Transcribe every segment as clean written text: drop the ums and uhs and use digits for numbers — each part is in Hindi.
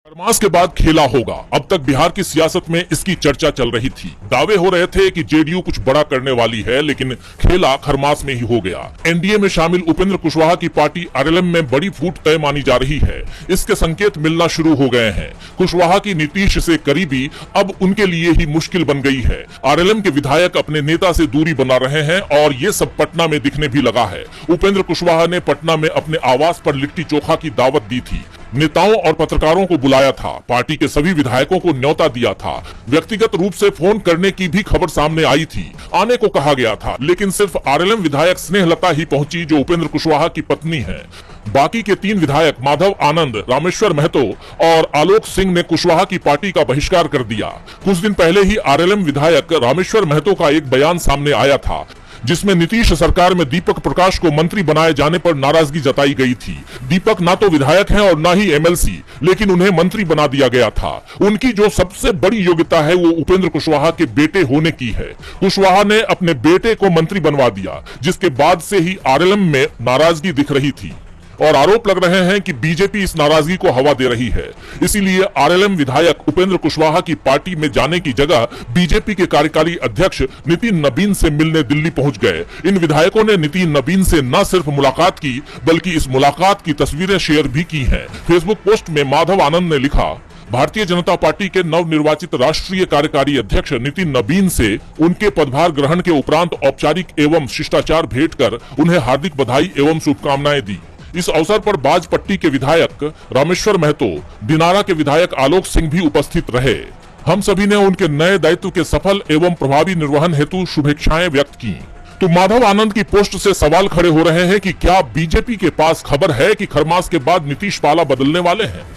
खरमास के बाद खेला होगा। अब तक बिहार की सियासत में इसकी चर्चा चल रही थी। दावे हो रहे थे कि जेडीयू कुछ बड़ा करने वाली है, लेकिन खेला खरमास में ही हो गया। एनडीए में शामिल उपेंद्र कुशवाहा की पार्टी आरएलएम में बड़ी फूट तय मानी जा रही है। इसके संकेत मिलना शुरू हो गए हैं। कुशवाहा की नीतीश से करीबी अब उनके लिए ही मुश्किल बन गई है। आरएलएम के विधायक अपने नेता से दूरी बना रहे हैं और ये सब पटना में दिखने भी लगा है। उपेंद्र कुशवाहा ने पटना में अपने आवास पर लिट्टी चोखा की दावत दी थी। नेताओं और पत्रकारों को बुलाया था। पार्टी के सभी विधायकों को न्योता दिया था। व्यक्तिगत रूप से फोन करने की भी खबर सामने आई थी। आने को कहा गया था, लेकिन सिर्फ आरएलएम विधायक स्नेहलता ही पहुंची, जो उपेंद्र कुशवाहा की पत्नी है। बाकी के 3 विधायक माधव आनंद, रामेश्वर महतो और आलोक सिंह ने कुशवाहा की पार्टी का बहिष्कार कर दिया। कुछ दिन पहले ही आरएलएम विधायक रामेश्वर महतो का एक बयान सामने आया था, जिसमें नीतीश सरकार में दीपक प्रकाश को मंत्री बनाए जाने पर नाराजगी जताई गई थी। दीपक ना तो विधायक हैं और ना ही एमएलसी, लेकिन उन्हें मंत्री बना दिया गया था। उनकी जो सबसे बड़ी योग्यता है वो उपेंद्र कुशवाहा के बेटे होने की है। कुशवाहा ने अपने बेटे को मंत्री बनवा दिया, जिसके बाद से ही आरएलएम में नाराजगी दिख रही थी और आरोप लग रहे हैं कि बीजेपी इस नाराजगी को हवा दे रही है। इसीलिए आरएलएम विधायक उपेंद्र कुशवाहा की पार्टी में जाने की जगह बीजेपी के कार्यकारी अध्यक्ष नितिन नबीन से मिलने दिल्ली पहुंच गए। इन विधायकों ने नितिन नबीन से न सिर्फ मुलाकात की, बल्कि इस मुलाकात की तस्वीरें शेयर भी की हैं। फेसबुक पोस्ट में माधव आनंद ने लिखा, भारतीय जनता पार्टी के नवनिर्वाचित राष्ट्रीय कार्यकारी अध्यक्ष नितिन नबीन से उनके पदभार ग्रहण के उपरांत औपचारिक एवं शिष्टाचार भेंट कर उन्हें हार्दिक बधाई एवं शुभकामनाएं दी। इस अवसर पर बाजपट्टी के विधायक रामेश्वर महतो, दिनारा के विधायक आलोक सिंह भी उपस्थित रहे। हम सभी ने उनके नए दायित्व के सफल एवं प्रभावी निर्वहन हेतु शुभेच्छाएं व्यक्त की। तो माधव आनंद की पोस्ट से सवाल खड़े हो रहे हैं कि क्या बीजेपी के पास खबर है कि खरमास के बाद नीतीश पाला बदलने वाले हैं।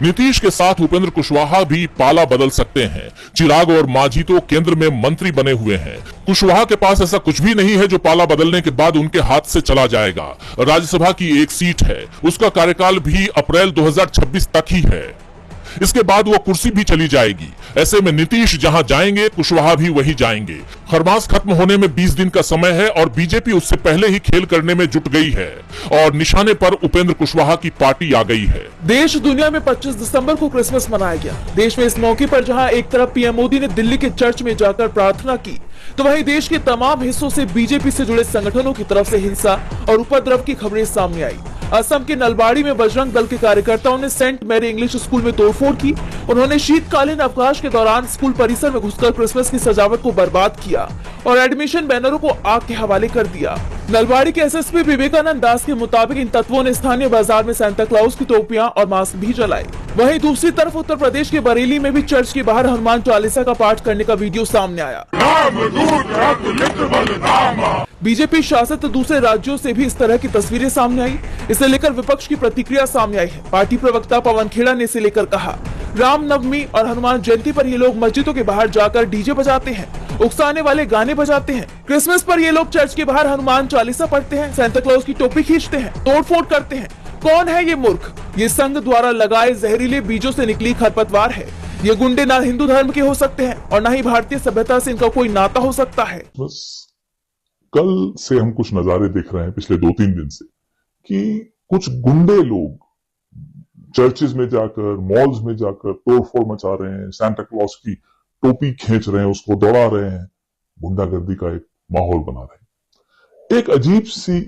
नीतीश के साथ उपेंद्र कुशवाहा भी पाला बदल सकते हैं। चिराग और मांझी तो केंद्र में मंत्री बने हुए हैं। कुशवाहा के पास ऐसा कुछ भी नहीं है जो पाला बदलने के बाद उनके हाथ से चला जाएगा। राज्यसभा की एक सीट है, उसका कार्यकाल भी अप्रैल 2026 तक ही है। इसके बाद वो कुर्सी भी चली जाएगी। ऐसे में नीतीश जहां जाएंगे, कुशवाहा भी वही जाएंगे। खरमास खत्म होने में 20 दिन का समय है और बीजेपी उससे पहले ही खेल करने में जुट गई है और निशाने पर उपेंद्र कुशवाहा की पार्टी आ गई है। देश दुनिया में 25 दिसंबर को क्रिसमस मनाया गया। देश में इस मौके पर जहां एक तरफ पीएम मोदी ने दिल्ली के चर्च में जाकर प्रार्थना की, तो वहीं देश के तमाम हिस्सों से बीजेपी से जुड़े संगठनों की तरफ से हिंसा और उपद्रव की खबरें सामने आई। असम के नलबाड़ी में बजरंग दल के कार्यकर्ताओं ने सेंट मैरी इंग्लिश स्कूल में तोड़फोड़ की। उन्होंने शीतकालीन अवकाश के दौरान स्कूल परिसर में घुसकर क्रिसमस की सजावट को बर्बाद किया और एडमिशन बैनरों को आग के हवाले कर दिया। नलबाड़ी के एसएसपी विवेकानंद दास के मुताबिक इन तत्वों ने स्थानीय बाजार में सांता क्लॉज की टोपियां और मास्क भी जलाए। वहीं दूसरी तरफ उत्तर प्रदेश के बरेली में भी चर्च के बाहर हनुमान चालीसा का पाठ करने का वीडियो सामने आया। बीजेपी शासित दूसरे राज्यों से भी इस तरह की तस्वीरें सामने आई। इसे लेकर विपक्ष की प्रतिक्रिया सामने आई है। पार्टी प्रवक्ता पवन खेड़ा ने इसे लेकर कहा, रामनवमी और हनुमान जयंती पर ये लोग मस्जिदों के बाहर जाकर डीजे बजाते हैं, उकसाने वाले गाने बजाते हैं। क्रिसमस पर ये लोग चर्च के बाहर हनुमान चालीसा पढ़ते हैं, सांता क्लॉज की टोपी खींचते हैं, तोड़फोड़ करते हैं। कौन है ये मूर्ख? ये संघ द्वारा लगाए जहरीले बीजों से निकली खरपतवार है। ये गुंडे ना हिंदू धर्म के हो सकते हैं और ना ही भारतीय सभ्यता से इनका कोई नाता हो सकता है। बस कल से हम कुछ नजारे देख रहे हैं पिछले 2-3 दिन से कि कुछ गुंडे लोग चर्चेज में जाकर, मॉल्स में जाकर तोड़फोड़ मचा रहे हैं, सांता क्लॉज की टोपी खींच रहे हैं, उसको दौड़ा रहे हैं, गुंडागर्दी का एक माहौल बना रहे हैं। एक अजीब सी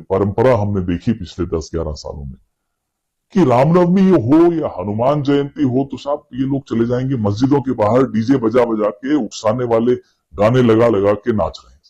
परंपरा हमने देखी पिछले 10-11 सालों में कि रामनवमी हो या हनुमान जयंती हो तो साहब ये लोग चले जाएंगे मस्जिदों के बाहर डीजे बजा बजा के, उकसाने वाले गाने लगा लगा के नाच रहे हैं।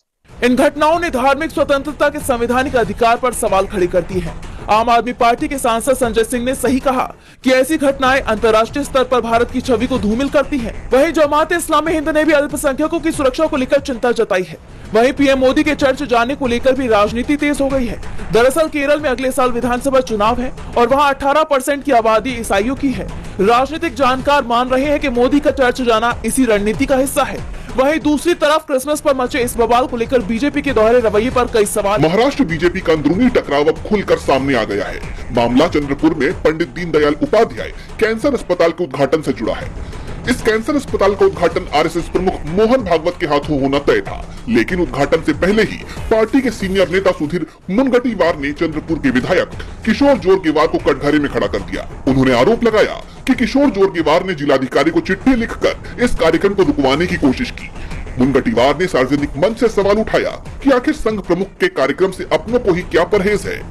इन घटनाओं ने धार्मिक स्वतंत्रता के संवैधानिक अधिकार पर सवाल खड़े कर दिए हैं। आम आदमी पार्टी के सांसद संजय सिंह ने सही कहा कि ऐसी घटनाएं अंतर्राष्ट्रीय स्तर पर भारत की छवि को धूमिल करती हैं। वहीं जमात-ए-इस्लामी हिंद ने भी अल्पसंख्यकों की सुरक्षा को लेकर चिंता जताई है। वहीं पीएम मोदी के चर्च जाने को लेकर भी राजनीति तेज हो गई है। दरअसल केरल में अगले साल विधानसभा चुनाव है और वहां 18% की आबादी ईसाइयों की है। राजनीतिक जानकार मान रहे हैं कि मोदी का चर्च जाना इसी रणनीति का हिस्सा है। वहीं दूसरी तरफ क्रिसमस पर मचे इस बवाल को लेकर बीजेपी के दोहरे रवैये पर कई सवाल। महाराष्ट्र बीजेपी का अंदरूनी टकराव अब खुलकर सामने आ गया है। मामला चंद्रपुर में पंडित दीनदयाल उपाध्याय कैंसर अस्पताल के उद्घाटन से जुड़ा है। इस कैंसर अस्पताल का उद्घाटन आरएसएस प्रमुख मोहन भागवत के हाथों होना तय था, लेकिन उद्घाटन से पहले ही पार्टी के सीनियर नेता सुधीर मुनगंटीवार ने चंद्रपुर के विधायक किशोर जोरगेवार को कटघरे में खड़ा कर दिया। उन्होंने आरोप लगाया कि किशोर जोरगेवार ने जिलाधिकारी को चिट्ठी लिखकर इस कार्यक्रम को रुकवाने की कोशिश की। मुनगंटीवार ने सार्वजनिक मंच से सवाल उठाया कि आखिर संघ प्रमुख के कार्यक्रम से अपनों को ही क्या परहेज है।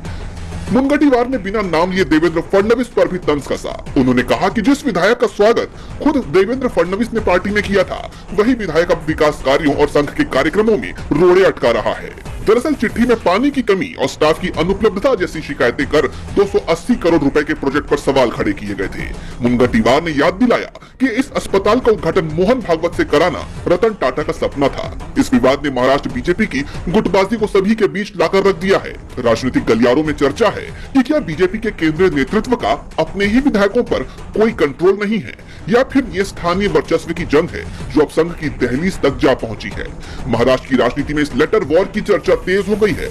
मुनगंटीवार ने बिना नाम लिए देवेंद्र फडणवीस पर भी तंज कसा। उन्होंने कहा कि जिस विधायक का स्वागत खुद देवेंद्र फडणवीस ने पार्टी में किया था, वही विधायक अब विकास कार्यों और संघ के कार्यक्रमों में रोड़े अटका रहा है। दरअसल चिट्ठी में पानी की कमी और स्टाफ की अनुपलब्धता जैसी शिकायतें कर 280 करोड़ रुपए के प्रोजेक्ट पर सवाल खड़े किए गए थे। मुनगंटीवार ने याद दिलाया कि इस अस्पताल का उद्घाटन मोहन भागवत से कराना रतन टाटा का सपना था। इस विवाद ने महाराष्ट्र बीजेपी की गुटबाजी को सभी के बीच लाकर रख दिया है। राजनीतिक गलियारों में चर्चा है कि क्या बीजेपी के केंद्रीय नेतृत्व का अपने ही विधायकों पर कोई कंट्रोल नहीं है, या फिर ये स्थानीय वर्चस्व की जंग है जो अब संघ की दहलीज तक जा पहुंची है। महाराष्ट्र की राजनीति में इस लेटर वॉर की चर्चा तेज हो गई है।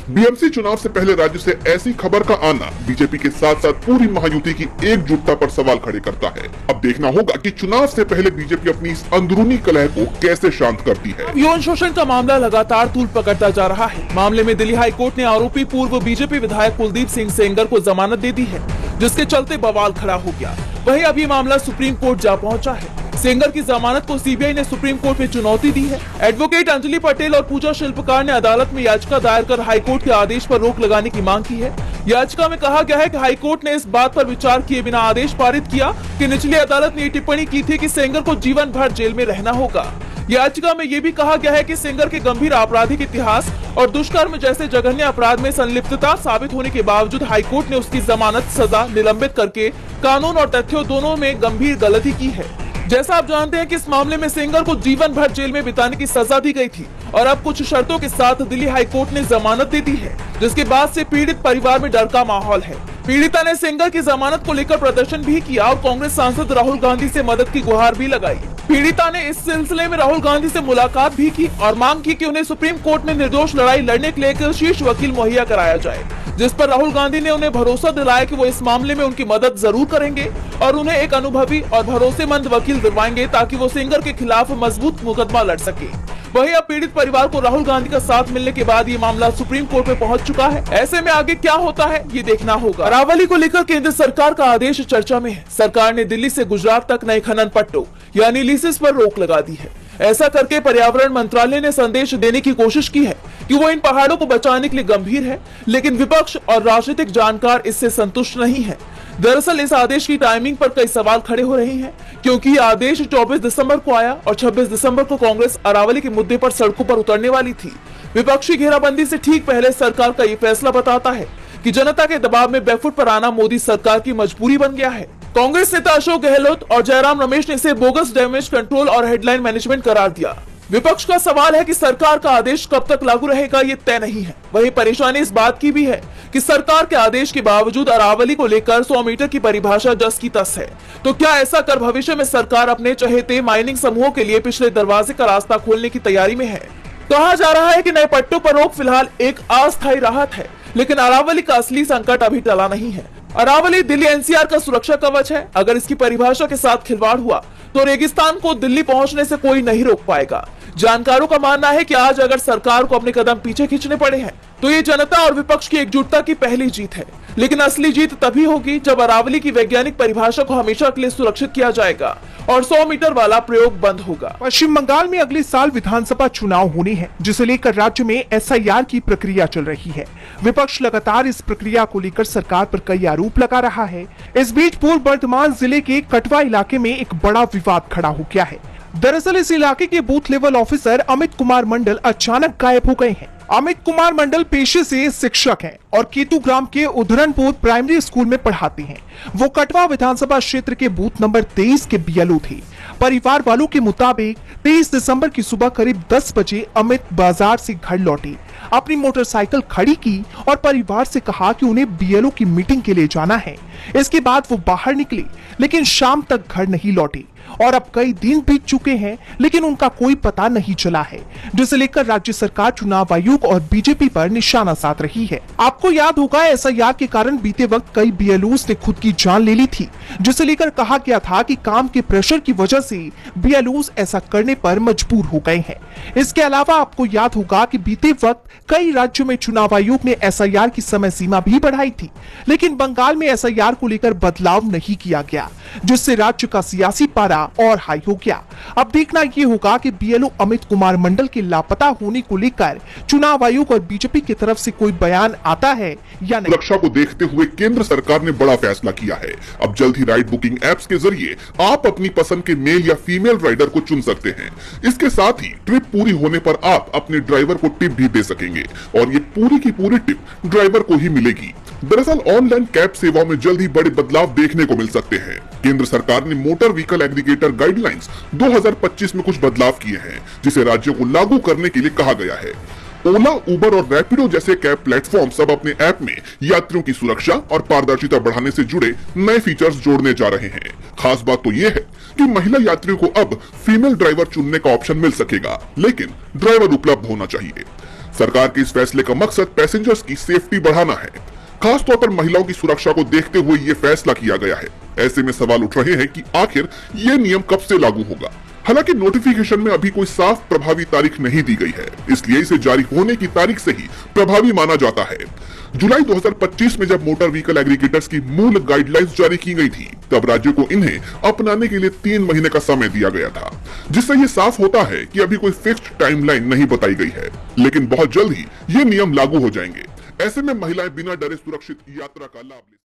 बीएमसी चुनाव से पहले राज्य से ऐसी खबर का आना बीजेपी के साथ साथ पूरी महायुति की एकजुटता पर सवाल खड़े करता है। अब देखना होगा कि चुनाव से पहले बीजेपी अपनी इस अंदरूनी कलह को कैसे शांत करती है। यौन शोषण का मामला लगातार तूल पकड़ता जा रहा है। मामले में दिल्ली हाई कोर्ट ने आरोपी पूर्व बीजेपी विधायक कुलदीप सिंह सेंगर को जमानत दे दी है, जिसके चलते बवाल खड़ा हो गया। वहीं अब ये मामला सुप्रीम कोर्ट जा पहुंचा है। सेंगर की जमानत को सीबीआई ने सुप्रीम कोर्ट में चुनौती दी है। एडवोकेट अंजलि पटेल और पूजा शिल्पकार ने अदालत में याचिका दायर कर हाईकोर्ट के आदेश पर रोक लगाने की मांग की है। याचिका में कहा गया है कि हाईकोर्ट ने इस बात पर विचार किए बिना आदेश पारित किया कि निचली अदालत ने ये टिप्पणी की थी कि सेंगर को जीवन भर जेल में रहना होगा। याचिका में ये भी कहा गया है कि सेंगर के गंभीर आपराधिक इतिहास और दुष्कर्म जैसे जघन्य अपराध में संलिप्तता साबित होने के बावजूद हाईकोर्ट ने उसकी जमानत सजा निलंबित करके कानून और तथ्यों दोनों में गंभीर गलती की है। जैसा आप जानते हैं कि इस मामले में सेंगर को जीवन भर जेल में बिताने की सजा दी गई थी और अब कुछ शर्तों के साथ दिल्ली हाई कोर्ट ने जमानत दे दी है, जिसके बाद से पीड़ित परिवार में डर का माहौल है। पीड़िता ने सेंगर की जमानत को लेकर प्रदर्शन भी किया और कांग्रेस सांसद राहुल गांधी से मदद की गुहार भी लगाई। पीड़िता ने इस सिलसिले में राहुल गांधी से मुलाकात भी की और मांग की कि उन्हें सुप्रीम कोर्ट में निर्दोष लड़ाई लड़ने के लिए एक शीर्ष वकील मुहैया कराया जाए, जिस पर राहुल गांधी ने उन्हें भरोसा दिलाया कि वो इस मामले में उनकी मदद जरूर करेंगे और उन्हें एक अनुभवी और भरोसेमंद वकील दिलवाएंगे ताकि वो सेंगर के खिलाफ मजबूत मुकदमा लड़ सके। वहीं अब पीड़ित परिवार को राहुल गांधी का साथ मिलने के बाद ये मामला सुप्रीम कोर्ट में पहुंच चुका है। ऐसे में आगे क्या होता है ये देखना होगा। अरावली को लेकर केंद्र सरकार का आदेश चर्चा में है। सरकार ने दिल्ली से गुजरात तक नए खनन पट्टों यानी लीसेस पर रोक लगा दी है। ऐसा करके पर्यावरण मंत्रालय ने संदेश देने की कोशिश की है कि वो इन पहाड़ों को बचाने के लिए गंभीर है, लेकिन विपक्ष और राजनीतिक जानकार इससे संतुष्ट नहीं है। दरअसल इस आदेश की टाइमिंग पर कई सवाल खड़े हो रहे हैं, क्योंकि ये आदेश 24 दिसंबर को आया और 26 दिसंबर को कांग्रेस अरावली के मुद्दे पर सड़कों पर उतरने वाली थी। विपक्षी घेराबंदी से ठीक पहले सरकार का ये फैसला बताता है कि जनता के दबाव में बैकफुट पर आना मोदी सरकार की मजबूरी बन गया है। कांग्रेस नेता अशोक गहलोत और जयराम रमेश ने इसे बोगस डैमेज कंट्रोल और हेडलाइन मैनेजमेंट करार दिया। विपक्ष का सवाल है कि सरकार का आदेश कब तक लागू रहेगा ये तय नहीं है। वही परेशानी इस बात की भी है कि सरकार के आदेश के बावजूद अरावली को लेकर 100 मीटर की परिभाषा जस की तस है। तो क्या ऐसा कर भविष्य में सरकार अपने चहेते माइनिंग समूहों के लिए पिछले दरवाजे का रास्ता खोलने की तैयारी में है? कहा जा रहा है कि नए पट्टों पर रोक फिलहाल एक अस्थायी राहत है, लेकिन अरावली का असली संकट अभी टला नहीं है। अरावली दिल्ली एनसीआर का सुरक्षा कवच है। अगर इसकी परिभाषा के साथ खिलवाड़ हुआ तो रेगिस्तान को दिल्ली पहुंचने से कोई नहीं रोक पाएगा। जानकारों का मानना है कि आज अगर सरकार को अपने कदम पीछे खींचने पड़े हैं तो ये जनता और विपक्ष की एकजुटता की पहली जीत है, लेकिन असली जीत तभी होगी जब अरावली की वैज्ञानिक परिभाषा को हमेशा के लिए सुरक्षित किया जाएगा और 100 मीटर वाला प्रयोग बंद होगा। पश्चिम बंगाल में अगले साल विधानसभा चुनाव होने हैं, जिसे लेकर राज्य में एसआईआर की प्रक्रिया चल रही है। विपक्ष लगातार इस प्रक्रिया को लेकर सरकार पर कई आरोप लगा रहा है। इस बीच पूर्व बर्धमान जिले के कटवा इलाके में एक बड़ा विवाद खड़ा हो गया है। दरअसल इस इलाके के booth level officer Amit Kumar Mandal अचानक गायब हो गए हैं। अमित कुमार मंडल पेशे से शिक्षक हैं और केतुग्राम के उधरनपुर प्राइमरी स्कूल में पढ़ाते हैं। वो कटवा विधानसभा क्षेत्र के बूथ नंबर 23 के बीएलओ थे। परिवार वालों के मुताबिक 23 दिसंबर की सुबह करीब 10 बजे अमित बाजार से घर लौटे। अपनी मोटरसाइकिल खड़ी की और परिवार से कहा कि उन्हें बीएलओ की मीटिंग के लिए जाना है। इसके बाद वो बाहर निकली, लेकिन शाम तक घर नहीं लौटी और अब कई दिन बीत चुके हैं, लेकिन उनका कोई पता नहीं चला है, जिसे लेकर राज्य सरकार चुनाव आयोग और बीजेपी पर निशाना साध रही है। आपको याद होगा, एसआईआर के कारण बीते वक्त कई बीएलओस ने खुद की जान ले ली थी, जिसे लेकर कहा गया था कि काम के प्रेशर की वजह से बीएलओस ऐसा करने पर मजबूर हो गए हैं। इसके अलावा आपको याद होगा कि बीते वक्त कई राज्यों में चुनाव आयोग ने एसआईआर की समय सीमा भी बढ़ाई थी, लेकिन बंगाल में एसआईआर को लेकर बदलाव नहीं किया गया, जिससे राज्य का सियासी पारा और हाई हो गया। अब देखना ये होगा कि बीएलओ अमित कुमार मंडल के लापता होने को लेकर चुनाव आयोग और बीजेपी की तरफ से कोई बयान आता है या नहीं। सुरक्षा को देखते हुए केंद्र सरकार ने बड़ा फैसला किया है। अब जल्द ही राइड बुकिंग एप्स के जरिए आप अपनी पसंद के मेल या फीमेल राइडर को चुन सकते हैं। इसके साथ ही ट्रिप पूरी होने पर आप अपने ड्राइवर को टिप भी दे सकेंगे और ये पूरी की पूरी टिप ड्राइवर को ही मिलेगी। दरअसल ऑनलाइन कैब सेवाओं में जल्द ही बड़े बदलाव देखने को मिल सकते हैं। केंद्र सरकार ने मोटर व्हीकल एग्रीगेटर गाइडलाइंस 2025 में कुछ बदलाव किए हैं, जिसे राज्यों को लागू करने के लिए कहा गया है। ओला, उबर और रैपिडो जैसे कैब प्लेटफॉर्म सब अपने ऐप में यात्रियों की सुरक्षा और पारदर्शिता बढ़ाने से जुड़े नए फीचर्स जोड़ने जा रहे हैं। खास बात तो ये है कि महिला यात्रियों को अब फीमेल ड्राइवर चुनने का ऑप्शन मिल सकेगा, लेकिन ड्राइवर उपलब्ध होना चाहिए। सरकार के इस फैसले का मकसद पैसेंजर्स की सेफ्टी बढ़ाना है। खासतौर पर महिलाओं की सुरक्षा को देखते हुए ये फैसला किया गया है। ऐसे में सवाल उठ रहे हैं कि आखिर ये नियम कब से लागू होगा। हालांकि नोटिफिकेशन में अभी कोई साफ प्रभावी तारीख नहीं दी गई है, इसलिए इसे जारी होने की तारीख से ही प्रभावी माना जाता है। जुलाई 2025 में जब मोटर व्हीकल एग्रीगेटर्स की मूल गाइडलाइंस जारी की गई थी, तब राज्यों को इन्हें अपनाने के लिए 3 महीने का समय दिया गया था, जिससे ये साफ होता है कि अभी कोई फिक्स्ड टाइमलाइन नहीं बताई गई है, लेकिन बहुत जल्द ही ये नियम लागू हो जाएंगे। ऐसे में महिलाएं बिना डरे सुरक्षित यात्रा का लाभ ले